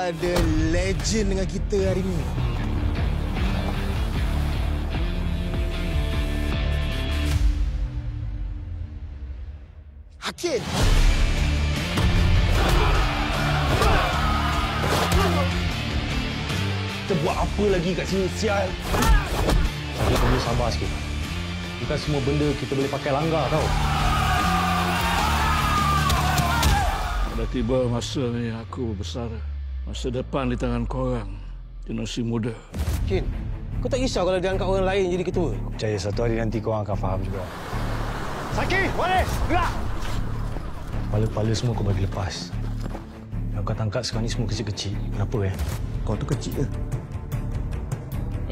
ada legend dengan kita hari ni. Hakim! Kita buat apa lagi kat sini, sial? Tapi kau boleh sabar sikit. Bukan semua benda kita boleh pakai langgar, tau. Dah tiba masa ni aku besar. Masa depan di tangan korang. Generasi muda. Kin, kau tak risau kalau dia angkat orang lain jadi ketua? Aku percaya satu hari nanti korang akan faham juga. Saki, Waris, gerak! Kepala-kepala semua kau bagi lepas. Yang kau tangkap sekarang ni semua kecil-kecil. Kenapa, Kau tu kecil ke?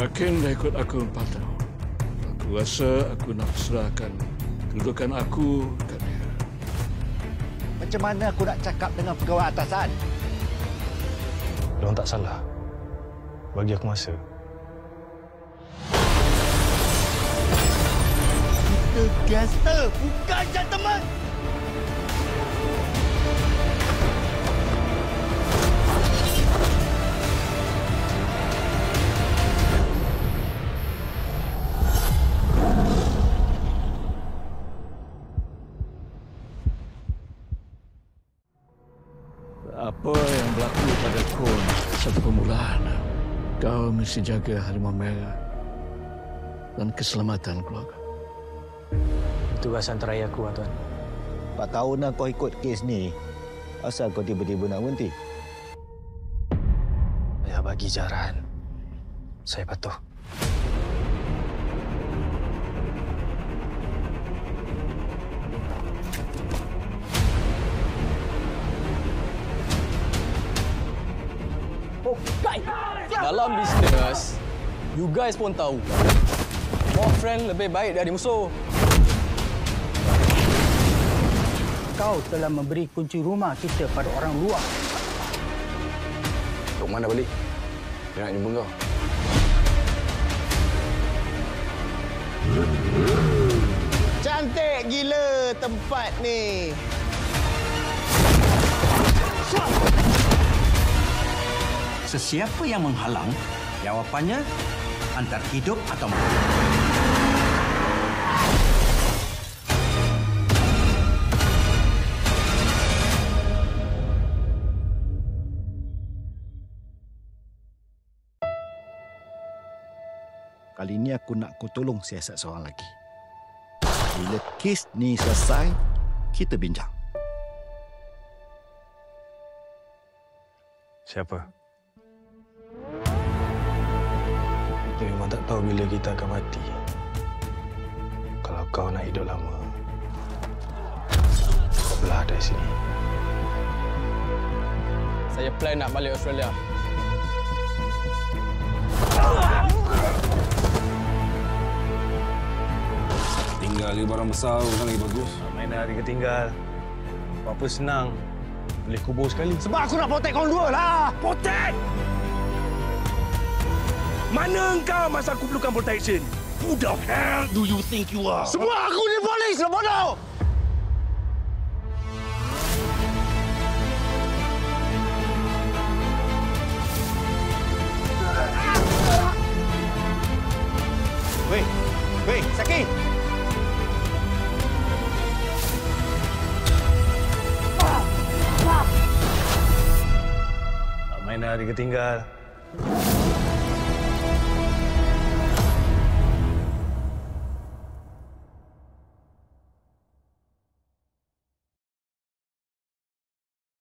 Akin dah ikut aku 4 tahun. Aku rasa aku nak serahkan kedudukan aku kat dia. Macam mana aku nak cakap dengan pegawai atasan? Diorang tak salah. Bagi aku masa. Kita gangster, bukan gentleman! Apa yang berlaku pada kau satu permulaan. Kau mesti jaga Harimau Merah dan keselamatan keluarga. Itu rasa antaraya aku, Tuan. 4 tahun dah kau ikut kes ni. Asal kau tiba-tiba nak berhenti? Saya bagi jaran. Saya patuh. Dalam bisnes, you guys pun tahu. More friend lebih baik dari musuh. Kau telah memberi kunci rumah kita pada orang luar. Tok mana balik? Dia nak jumpa kau. Cantik gila tempat ni. Sesiapa yang menghalang, jawapannya antara hidup atau mati. Kali ni aku nak kau tolong siasat seorang lagi. Bila kes ni selesai, kita bincang. Siapa? Kita memang tak tahu bila kita akan mati. Kalau kau nak hidup lama, kau belah dari sini. Saya plan nak balik Australia. Tinggal lagi barang besar kan lagi bagus. Main hari ketinggal. Apa senang. Boleh kubur sekali. Sebab aku nak protect korang dua lah. Protect! Mana engkau masa aku perlukan protection? Who the hell do you think you are? Semua aku ni polis lah, bodoh! Weh, Saki! Tak main hari ketinggal.